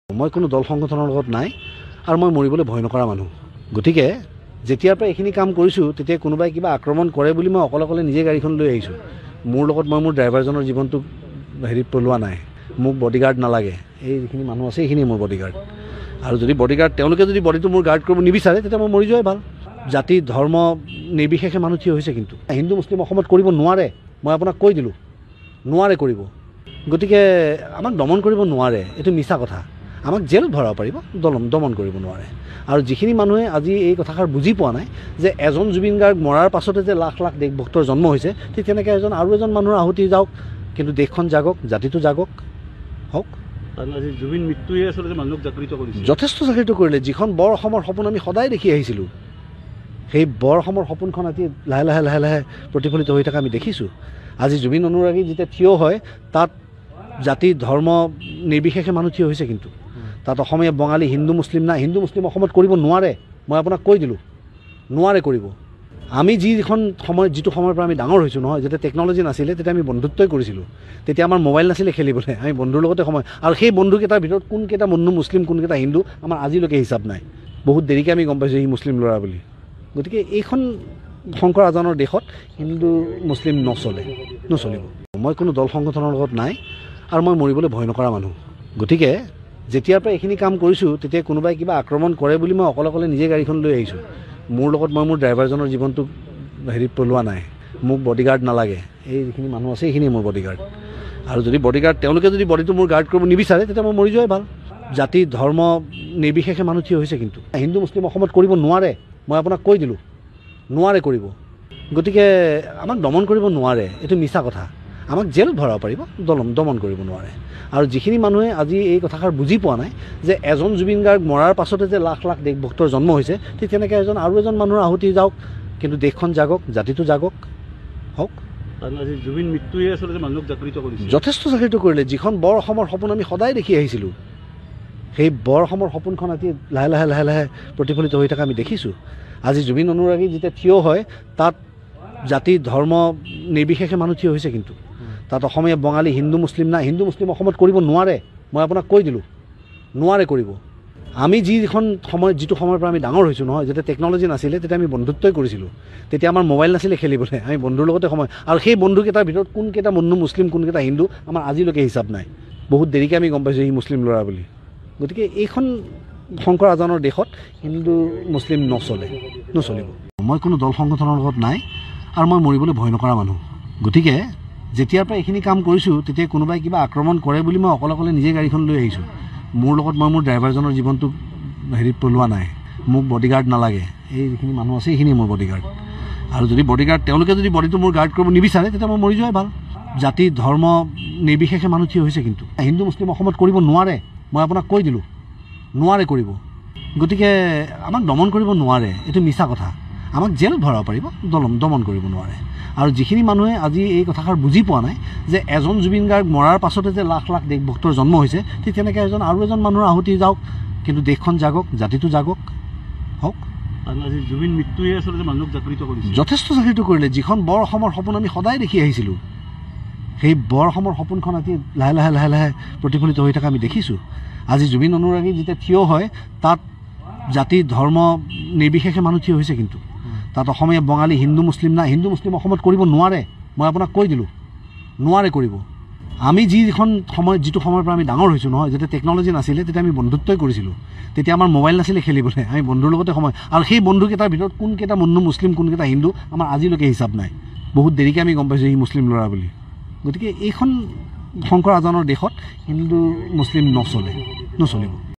মই কোনো দল সংগঠনৰ লগত নাই আৰু মই মৰিবলৈ ভয় নকৰা মানুহ। গতিকে যেতিয়াৰ পৰা এইখিনি কাম কৰিছোঁ তেতিয়া কোনোবাই কিবা আক্ৰমণ কৰে বুলি মই অকলে নিজে গাড়ীখন লৈ আহিছোঁ। মোৰ লগত মই মোৰ ড্ৰাইভাৰজনৰ জীৱনটো হেৰিত পেলোৱা নাই। মোক বডিগাৰ্ড নালাগে। এই যিখিনি মানুহ আছে এইখিনি মোৰ বডিগাৰ্ড। আৰু যদি বডিগাৰ্ড তেওঁলোকে যদি বডিটো মোৰ গাৰ্ড কৰিব নিবিচাৰে তেতিয়া মই মৰি যোৱাই ভাল। জাতি ধৰ্ম নিৰ্বিশেষে মানুহ থিয় হৈছে, কিন্তু হিন্দু মুছলিম অসমত কৰিব নোৱাৰে। মই আপোনাক কৈ দিলোঁ নোৱাৰে কৰিব। গতিকে আমাক দমন কৰিব নোৱাৰে, এইটো মিছা কথা। আমাক জেলত ভৰাব পাৰিব, দমন কৰিব নোৱাৰে। আৰু যিখিনি মানুহে আজি এই কথাষাৰ বুজি পোৱা নাই যে এজন জুবিন গাৰ্গ মৰাৰ পাছতে যে লাখ লাখ দেশভক্তৰ জন্ম হৈছে, ঠিক তেনেকৈ আৰু এজন মানুহৰ আহুতি যাওক, কিন্তু দেশখন জাগক, জাতিটো জাগক হওক। আজি জুবিন মৃত্যুৱে আচলতে মানুহক জাগৃত কৰিছে, যথেষ্ট জাগৃত কৰিলে। যিখন বৰ অসমৰ সপোন আমি সদায় দেখি আহিছিলোঁ, সেই বৰ অসমৰ সপোনখন আজি লাহে লাহে প্ৰতিফলিত হৈ থকা আমি দেখিছোঁ। আজি জুবিন অনুৰাগী যেতিয়া থিয় হয় তাত জাতি ধৰ্ম নিৰ্বিশেষে মানুহ থিয় হৈছে, কিন্তু তাত অসমীয়া বঙালী হিন্দু মুছলিম নাই। হিন্দু মুছলিম অসমত কৰিব নোৱাৰে। মই আপোনাক কৈ দিলোঁ নোৱাৰে কৰিব। আমি যিটো সময়ৰ পৰা আমি ডাঙৰ হৈছোঁ নহয়, যেতিয়া টেকন'লজি নাছিলে তেতিয়া আমি বন্ধুত্বই কৰিছিলোঁ। তেতিয়া আমাৰ মোবাইল নাছিলে খেলিবলৈ, আমি বন্ধুৰ লগতে সময়। আৰু সেই বন্ধুকেইটাৰ ভিতৰত কোনকেইটা বন্ধু মুছলিম কোনকেইটা হিন্দু আমাৰ আজিলৈকে হিচাপ নাই। বহুত দেৰিকৈ আমি গম পাইছোঁ সি মুছলিম ল'ৰা বুলি। গতিকে এইখন শংকৰ আজানৰ দেশত হিন্দু মুছলিম নচলিব। মই কোনো দল সংগঠনৰ লগত নাই আৰু মই মৰিবলৈ ভয় নকৰা মানুহ। গতিকে যেতিয়াৰ পৰা এইখিনি কাম কৰিছোঁ তেতিয়া কোনোবাই কিবা আক্ৰমণ কৰে বুলি মই অকলে নিজে গাড়ীখন লৈ আহিছোঁ। মোৰ লগত মই মোৰ ড্ৰাইভাৰজনৰ জীৱনটো হেৰিত পেলোৱা নাই। মোক বডিগাৰ্ড নালাগে। এই যিখিনি মানুহ আছে এইখিনিয়ে মোৰ বডিগাৰ্ড। আৰু যদি বডিগাৰ্ড তেওঁলোকে যদি বডিটো মোৰ গাৰ্ড কৰিব নিবিচাৰে তেতিয়া মই মৰি যোৱাই ভাল। জাতি ধৰ্ম নিৰ্বিশেষে মানুহ থিয় হৈছে, কিন্তু হিন্দু মুছলিম অসমত কৰিব নোৱাৰে। মই আপোনাক কৈ দিলোঁ নোৱাৰে কৰিব। গতিকে আমাক দমন কৰিব নোৱাৰে, এইটো মিছা কথা। আমাক জেলত ভৰাব পাৰিব, দমন কৰিব নোৱাৰে। আৰু যিখিনি মানুহে আজি এই কথাষাৰ বুজি পোৱা নাই যে এজন জুবিন গাৰ্গ মৰাৰ পাছতে যে লাখ লাখ দেশভক্তৰ জন্ম হৈছে, ঠিক তেনেকৈ আৰু এজন মানুহৰ আহুতি যাওক, কিন্তু দেশখন জাগক, জাতিটো জাগক হওক। আজি জুবিন মৃত্যুৱে আচলতে মানুহক জাগৃত কৰিছে, যথেষ্ট জাগৃত কৰিলে। যিখন বৰ অসমৰ সপোন আমি সদায় দেখি আহিছিলোঁ, সেই বৰ অসমৰ সপোনখন আজি লাহে লাহে প্ৰতিফলিত হৈ থকা আমি দেখিছোঁ। আজি জুবিন অনুৰাগী যেতিয়া থিয় হয় তাত জাতি ধৰ্ম নিৰ্বিশেষে মানুহ থিয় হৈছে, কিন্তু তাত অসমীয়া বঙালী হিন্দু মুছলিম নাই। হিন্দু মুছলিম অসমত কৰিব নোৱাৰে। মই আপোনাক কৈ দিলোঁ নোৱাৰে কৰিব। আমি যিটো সময়ৰ পৰা আমি ডাঙৰ হৈছোঁ নহয়, যেতিয়া টেকন'লজি নাছিলে তেতিয়া আমি বন্ধুত্বই কৰিছিলোঁ। তেতিয়া আমাৰ মোবাইল নাছিলে খেলিবলৈ, আমি বন্ধুৰ লগতে সময়। আৰু সেই বন্ধুকেইটাৰ ভিতৰত কোনকেইটা বন্ধু মুছলিম কোনকেইটা হিন্দু আমাৰ আজিলৈকে হিচাপ নাই। বহুত দেৰিকৈ আমি গম পাইছোঁ সি মুছলিম ল'ৰা বুলি। গতিকে এইখন শংকৰ আজানৰ দেশত হিন্দু মুছলিম নচলিব। মই কোনো দল সংগঠনৰ লগত নাই আৰু মই মৰিবলৈ ভয় নকৰা মানুহ। গতিকে যেতিয়াৰ পৰা এইখিনি কাম কৰিছোঁ তেতিয়া কোনোবাই কিবা আক্ৰমণ কৰে বুলি মই অকলে নিজে গাড়ীখন লৈ আহিছোঁ। মোৰ লগত মই মোৰ ড্ৰাইভাৰজনৰ জীৱনটো হেৰিত পেলোৱা নাই। মোক বডিগাৰ্ড নালাগে। এই যিখিনি মানুহ আছে এইখিনিয়ে মোৰ বডিগাৰ্ড। আৰু যদি বডিগাৰ্ড তেওঁলোকে যদি বডিটো মোৰ গাৰ্ড কৰিব নিবিচাৰে তেতিয়া মই মৰি যোৱাই ভাল। জাতি ধৰ্ম নিৰ্বিশেষে মানুহ থিয় হৈছে, কিন্তু হিন্দু মুছলিম অসমত কৰিব নোৱাৰে। মই আপোনাক কৈ দিলোঁ নোৱাৰে কৰিব। গতিকে আমাক দমন কৰিব নোৱাৰে, এইটো মিছা কথা। আমাক জেলত ভৰাব পাৰিব, দমন কৰিব নোৱাৰে। আৰু যিখিনি মানুহে আজি এই কথাষাৰ বুজি পোৱা নাই যে এজন জুবিন গাৰ্গ মৰাৰ পাছতে যে লাখ লাখ দেশভক্তৰ জন্ম হৈছে, ঠিক তেনেকৈ আৰু এজন মানুহৰ আহুতি যাওক, কিন্তু দেশখন জাগক, জাতিটো জাগক হওক। আজি জুবিন মৃত্যুৱে আচলতে মানুহক জাগৃত কৰিছে, যথেষ্ট জাগৃত কৰিলে। যিখন বৰ অসমৰ সপোন আমি সদায় দেখি আহিছিলোঁ, সেই বৰ অসমৰ সপোনখন আজি লাহে লাহে প্ৰতিফলিত হৈ থকা আমি দেখিছোঁ। আজি জুবিন অনুৰাগী যেতিয়া থিয় হয় তাত জাতি ধৰ্ম নিৰ্বিশেষে মানুহ থিয় হৈছে, কিন্তু তাত অসমীয়া বঙালী হিন্দু মুছলিম নাই। হিন্দু মুছলিম অসমত কৰিব নোৱাৰে। মই আপোনাক কৈ দিলোঁ নোৱাৰে কৰিব। আমি যিটো সময়ৰ পৰা আমি ডাঙৰ হৈছোঁ নহয়, যেতিয়া টেকন'লজি নাছিলে তেতিয়া আমি বন্ধুত্বই কৰিছিলোঁ। তেতিয়া আমাৰ মোবাইল নাছিলে খেলিবলৈ, আমি বন্ধুৰ লগতে সময়। আৰু সেই বন্ধুকেইটাৰ ভিতৰত কোনকেইটা বন্ধু মুছলিম কোনকেইটা হিন্দু আমাৰ আজিলৈকে হিচাপ নাই। বহুত দেৰিকৈ আমি গম পাইছোঁ সি মুছলিম ল'ৰা বুলি। গতিকে এইখন শংকৰ আজানৰ দেশত হিন্দু মুছলিম নচলিব।